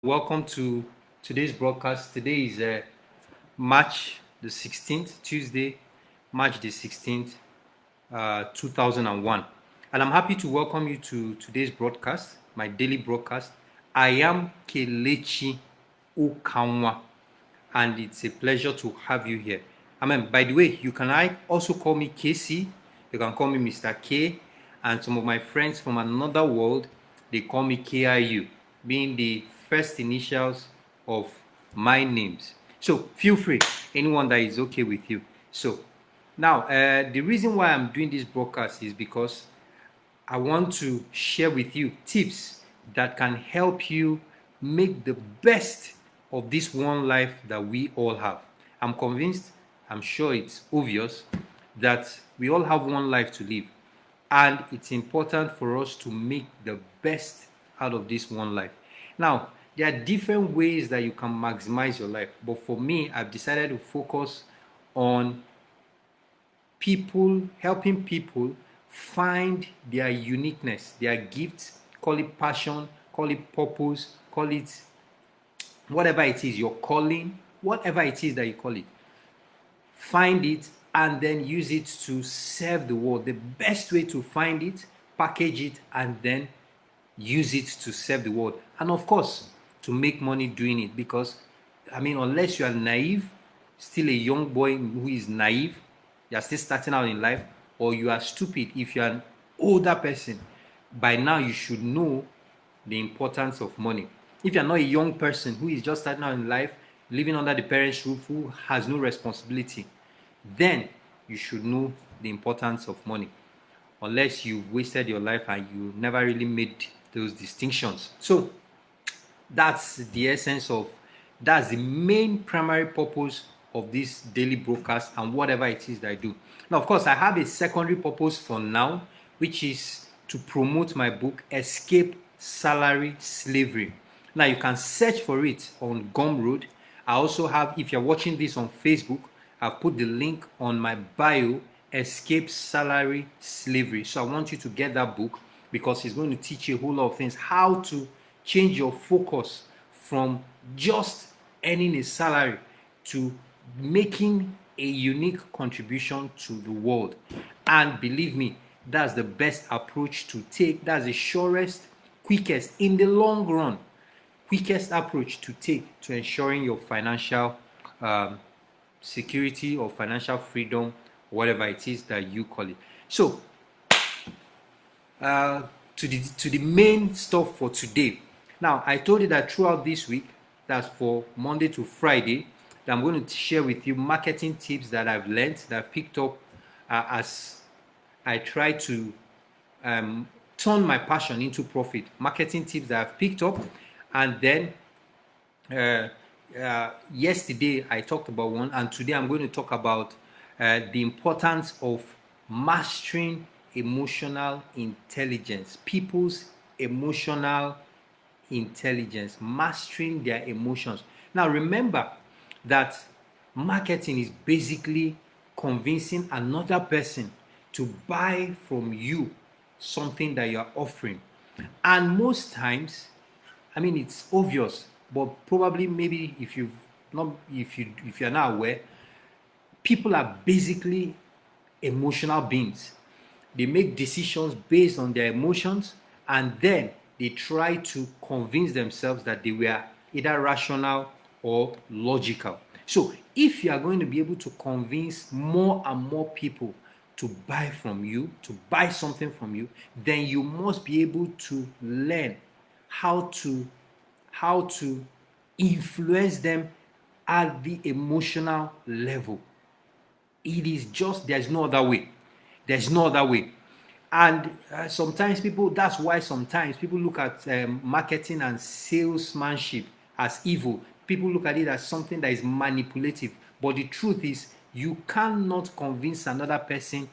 Welcome to today's broadcast. Today is March the 16th, Tuesday, March the 16th, 2001. And I'm happy to welcome you to today's broadcast, my daily broadcast. I am Kelechi Okanwa, and it's a pleasure to have you here. By the way, you can also call me KC, you can call me Mr. K, and some of my friends from another world, they call me KIU, being the first initials of my names. So feel free, anyone that is okay with you. So now, the reason why I'm doing this broadcast is because I want to share with you tips that can help you make the best of this one life that we all have. I'm convinced, I'm sure it's obvious, that we all have one life to live. And it's important for us to make the best out of this one life. Now, there are different ways that you can maximize your life. But for me, I've decided to focus on helping people find their uniqueness, their gifts, call it passion, call it purpose, call it whatever it is, your calling, whatever it is that you call it. Find it and then use it to serve the world. The best way to find it, package it, and then use it to serve the world. And of course, to make money doing it. Because, unless you are naive, still a young boy who is naive, you are still starting out in life, or you are stupid if you are an older person, by now you should know the importance of money. If you are not a young person who is just starting out in life, living under the parents' roof, who has no responsibility, then you should know the importance of money. Unless you've wasted your life and you never really made those distinctions. So that's the main primary purpose of this daily broadcast and whatever it is that I do. Now, of course, I have a secondary purpose for now, which is to promote my book, Escape Salary Slavery. Now, you can search for it on Gumroad. I also have, if you're watching this on Facebook, I've put the link on my bio, Escape Salary Slavery. So I want you to get that book because it's going to teach you a whole lot of things. How to change your focus from just earning a salary to making a unique contribution to the world. And believe me, that's the best approach to take. That's the surest, quickest, in the long run, quickest approach to take to ensuring your financial security or financial freedom, whatever it is that you call it. So, to the main stuff for today. Now, I told you that throughout this week, that's for Monday to Friday, that I'm going to share with you marketing tips that I've learned, that I've picked up as I try to turn my passion into profit. Marketing tips that I've picked up, and then yesterday I talked about one, and today I'm going to talk about the importance of mastering emotional intelligence, people's emotional intelligence, mastering their emotions. Now, remember that marketing is basically convincing another person to buy from you something that you're offering. And most times, it's obvious, but probably maybe if you're not aware, people are basically emotional beings. They make decisions based on their emotions, and then they try to convince themselves that they were either rational or logical. So if you are going to be able to convince more and more people to buy from you, to buy something from you, then you must be able to learn how to influence them at the emotional level. There's no other way. There's no other way. And that's why sometimes people look at marketing and salesmanship as evil. People look at it as something that is manipulative. But the truth is, you cannot convince another person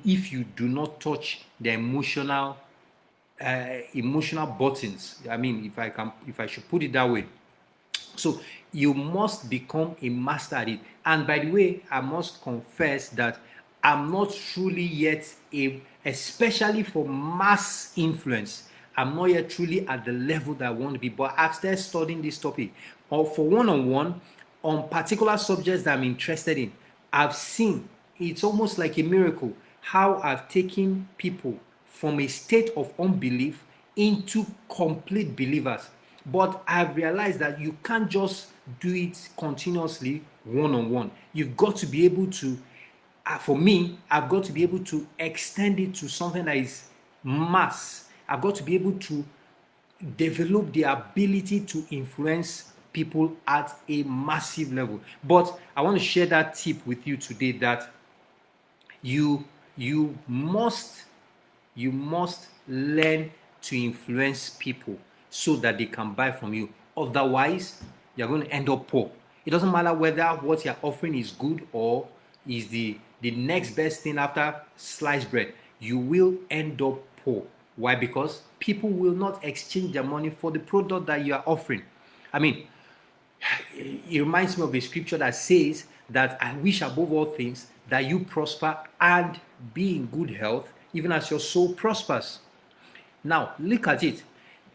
if you do not touch the emotional buttons. If I should put it that way. So you must become a master at it. And by the way, I must confess that I'm not truly yet especially for mass influence, I'm not yet truly at the level that I want to be, but I've started studying this topic. Or for one-on-one, on particular subjects that I'm interested in, I've seen it's almost like a miracle how I've taken people from a state of unbelief into complete believers. But I've realized that you can't just do it continuously one-on-one. You've got to be able to, for me, I've got to be able to extend it to something that is mass. I've got to be able to develop the ability to influence people at a massive level. But I want to share that tip with you today, that you must learn to influence people so that they can buy from you. Otherwise, you're going to end up poor. It doesn't matter whether what you're offering is good or is the next best thing after sliced bread. You will end up poor. Why? Because people will not exchange their money for the product that you are offering. I mean, it reminds me of a scripture that says that I wish above all things that you prosper and be in good health, even as your soul prospers. Now, look at it.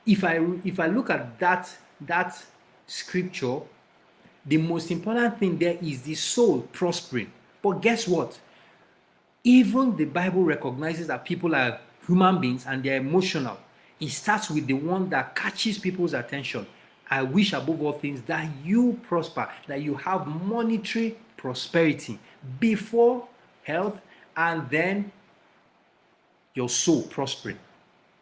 If I look at that scripture, the most important thing there is the soul prospering. But guess what? Even the Bible recognizes that people are human beings and they're emotional. It starts with the one that catches people's attention. I wish above all things that you prosper, that you have monetary prosperity before health, and then your soul prospering.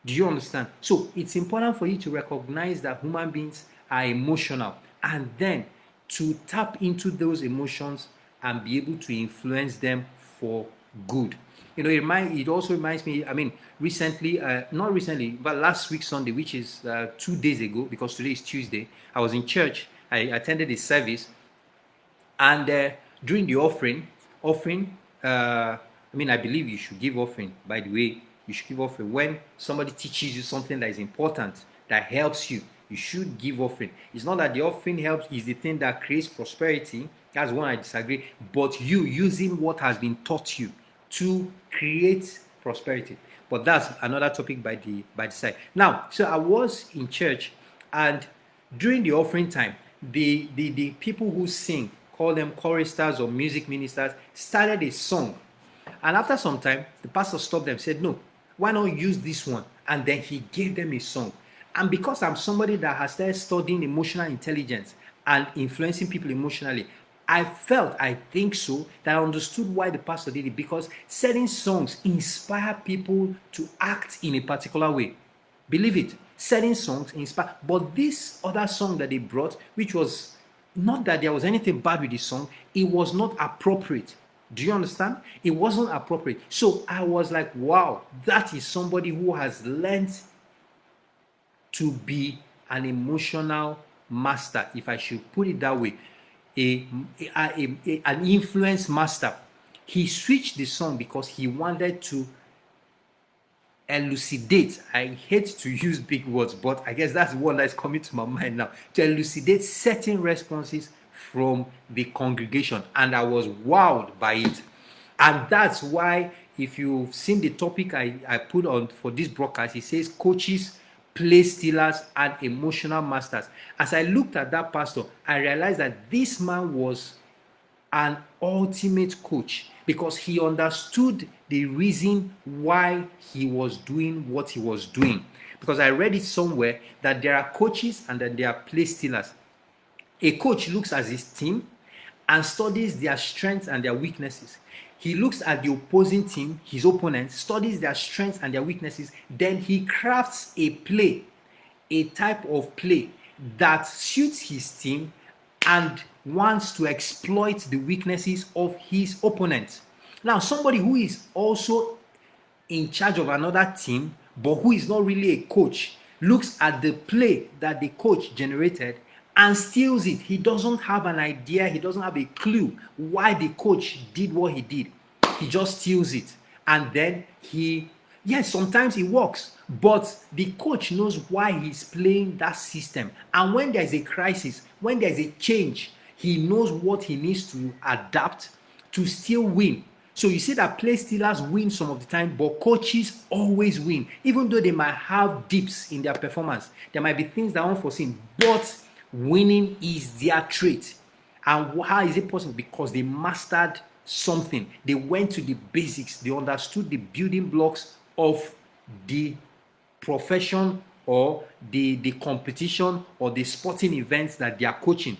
Do you understand? So it's important for you to recognize that human beings are emotional, and then to tap into those emotions and be able to influence them for good. It also reminds me, recently, not recently, but last week Sunday, which is 2 days ago, because today is Tuesday, I was in church. I attended a service, and during the offering, I believe you should give offering. By the way, you should give offering when somebody teaches you something that is important, that helps you. You should give offering. It's not that the offering helps is the thing that creates prosperity. That's one I disagree. But you using what has been taught you to create prosperity. But that's another topic by the side. Now, so I was in church, and during the offering time, the people who sing, call them choristers or music ministers, started a song. And after some time, the pastor stopped them, said, "No, why not use this one?" And then he gave them a song. And because I'm somebody that has started studying emotional intelligence and influencing people emotionally, I think so, that I understood why the pastor did it, because certain songs inspire people to act in a particular way. Believe it, certain songs inspire. But this other song that they brought, which was not that there was anything bad with the song, it was not appropriate. Do you understand? It wasn't appropriate. So I was like, wow, that is somebody who has learned to be an emotional master, if I should put it that way. An influence master. He switched the song because he wanted to elucidate. I hate to use big words, but I guess that's the word that's coming to my mind now. To elucidate certain responses from the congregation, and I was wowed by it. And that's why, if you've seen the topic I put on for this broadcast, it says coaches, place stealers, and emotional masters. As I looked at that pastor, I realized that this man was an ultimate coach, because he understood the reason why he was doing what he was doing. Because I read it somewhere that there are coaches and that there are place stealers. A coach looks at his team and studies their strengths and their weaknesses. He looks at the opposing team, his opponents, studies their strengths and their weaknesses. Then he crafts a play, a type of play that suits his team and wants to exploit the weaknesses of his opponent. Now, somebody who is also in charge of another team, but who is not really a coach, looks at the play that the coach generated and steals it. He doesn't have an idea, he doesn't have a clue why the coach did what he did. He just steals it. And then sometimes it works, but the coach knows why he's playing that system. And when there's a crisis, when there's a change, he knows what he needs to adapt to still win. So you see that play stealers win some of the time, but coaches always win. Even though they might have dips in their performance, there might be things that are unforeseen, but winning is their trait. And how is it possible? Because they mastered something. They went to the basics. They understood the building blocks of the profession or the competition or the sporting events that they are coaching.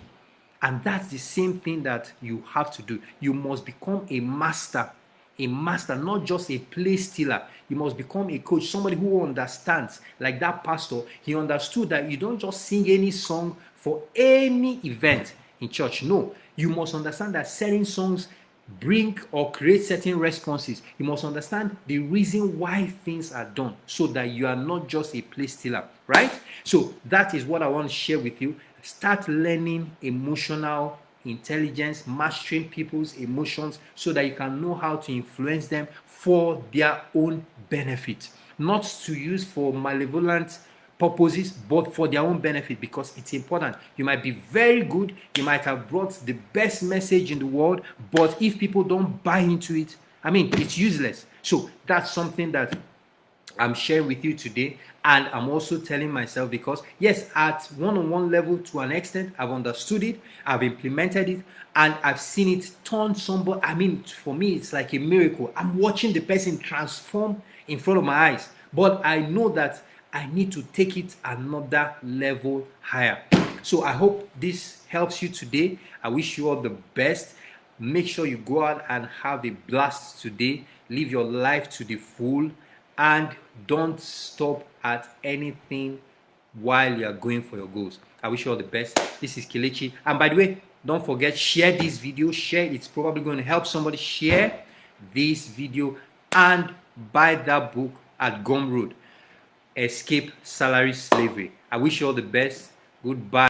And that's the same thing that you have to do. You must become a master, not just a play stealer. You must become a coach, somebody who understands. Like that pastor, he understood that you don't just sing any song for any event in church. No, you must understand that certain songs bring or create certain responses. You must understand the reason why things are done so that you are not just a play stealer, right? So that is what I want to share with you. Start learning emotional intelligence, mastering people's emotions so that you can know how to influence them for their own benefit, not to use for malevolent purposes, but for their own benefit, because it's important. You might be very good, you might have brought the best message in the world, but if people don't buy into it, I mean, it's useless. So that's something that I'm sharing with you today. And I'm also telling myself, because yes, at one-on-one level, to an extent, I've understood it, I've implemented it, and I've seen it turn somebody. I mean, for me, it's like a miracle. I'm watching the person transform in front of my eyes, but I know that I need to take it another level higher. So I hope this helps you today. I wish you all the best. Make sure you go out and have a blast today. Live your life to the full, and don't stop at anything while you are going for your goals. I wish you all the best. This is Kelechi. And by the way, don't forget, share this video. Share it. It's probably going to help somebody. Share this video and buy that book at Gumroad, Escape Salary Slavery. I wish you all the best. Goodbye.